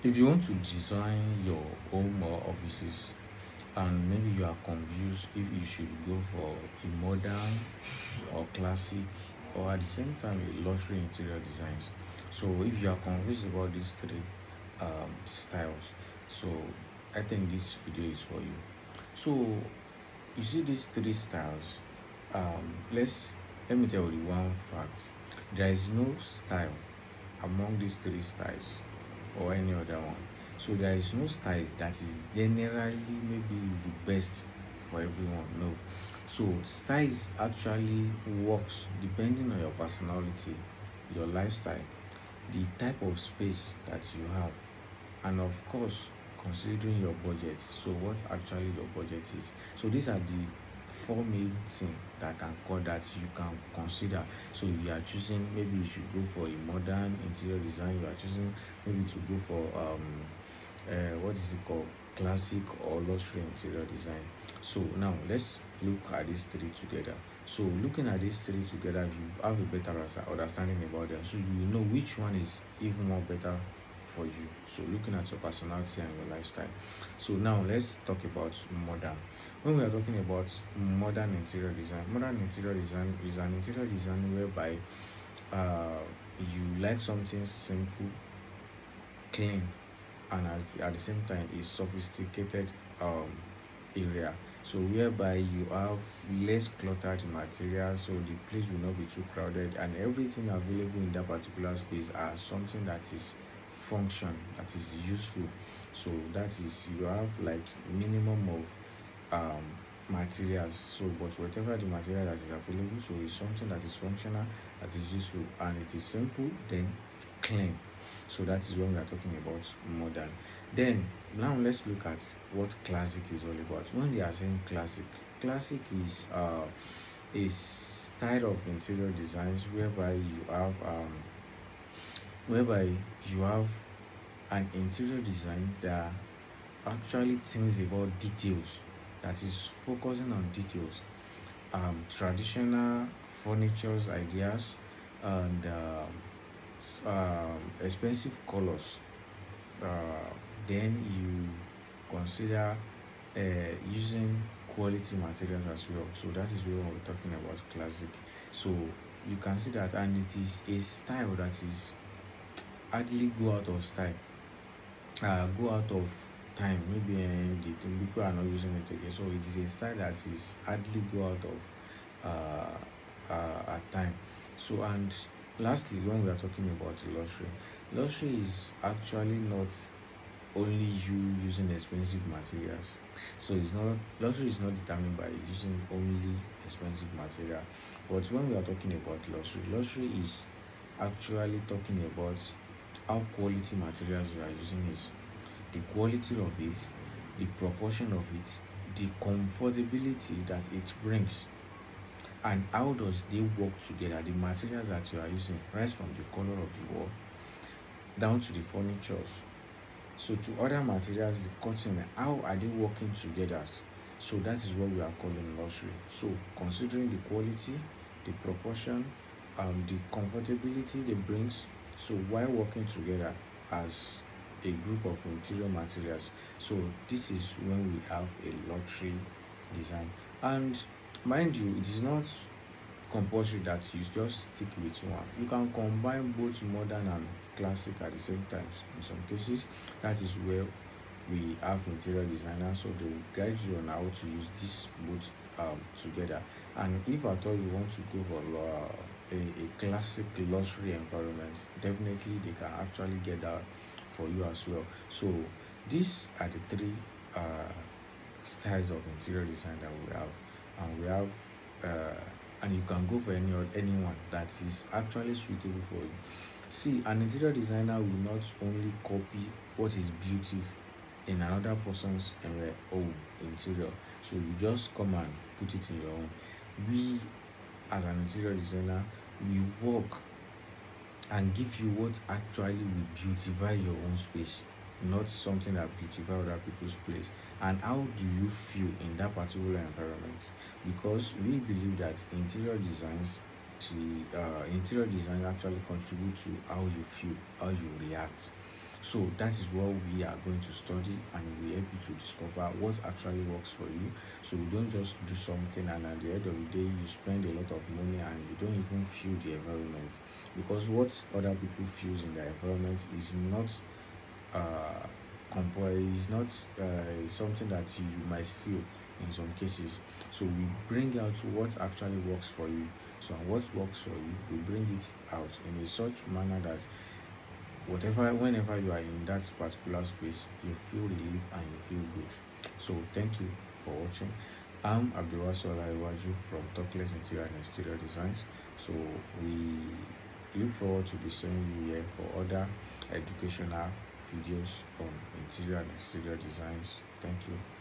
If you want to design your home or offices, and maybe you are confused if you should go for a modern or classic, or at the same time a luxury interior designs. So if you are confused about these three styles, so I think this video is for you. So you see these three styles. Let me tell you one fact. There is no style among these three styles or any other one. So there is no style that is generally maybe is the best for everyone. No. So styles actually works depending on your personality, your lifestyle, the type of space that you have, and of course considering your budget. So what actually your budget is. So these are the four main things that you can consider. So if you are choosing, maybe you should go for a modern interior design, you are choosing maybe to go for what is it called, classic or luxury interior design. So now let's look at these three together. So looking at these three together, you have a better understanding about them, so you will know which one is even more better for you. So looking at your personality and your lifestyle. So now let's talk about modern. When we are talking about modern interior design is an interior design whereby you like something simple, clean, and at the same time a sophisticated area. So whereby you have less cluttered material, so the place will not be too crowded, and everything available in that particular space are something that is function, that is useful. So that is, you have like minimum of materials, so but whatever the material that is available, so it's something that is functional, that is useful, and it is simple, then clean. So that is when we are talking about modern. Then now let's look at what classic is all about. When they are saying classic is a style of interior designs whereby you have an interior design that actually thinks about details, that is focusing on details, traditional furniture's ideas, and expensive colors. Then you consider using quality materials as well. So that is when we're talking about classic. So you can see that, and it is a style that is hardly go out of style, go out of time. Maybe the people are not using it again. So it is a style that is hardly go out of at time. So, and lastly, when we are talking about luxury is actually not only you using expensive materials. So it's not, luxury is not determined by using only expensive material. But when we are talking about luxury is actually talking about how quality materials you are using is, the quality of it, the proportion of it, the comfortability that it brings, and how does they work together. The materials that you are using, right from the color of the wall down to the furnitures, so to other materials, the cutting, how are they working together. So that is what we are calling luxury. So considering the quality, the proportion, the comfortability they brings, so while working together as a group of interior materials, so this is when we have a luxury design. And mind you, it is not compulsory that you just stick with one. You can combine both modern and classic at the same time. In some cases, that is where we have interior designers, so they will guide you on how to use this both together. And if at all you want to go for a classic luxury environment, definitely they can actually get that for you as well. So these are the three styles of interior design that we have, and we have and you can go for anyone that is actually suitable for you. See, an interior designer will not only copy what is beautiful in another person's own interior, so you just come and put it in your own. We as an interior designer, we work and give you what actually will beautify your own space, not something that beautify other people's place. And how do you feel in that particular environment? Because we believe that interior design actually contribute to how you feel, how you react. So that is what we are going to study, and we help you to discover what actually works for you. So you don't just do something and at the end of the day you spend a lot of money and you don't even feel the environment, because what other people feels in the environment is not uh is not something that you might feel in some cases. So we bring out what actually works for you. So what works for you, we bring it out in a such manner that whenever you are in that particular space, you feel relief and you feel good. So thank you for watching. I'm Abdulwasi Olaiwaju from Talkless Interior and Exterior Designs. So we look forward to be seeing you here for other educational videos on interior and exterior designs. Thank you.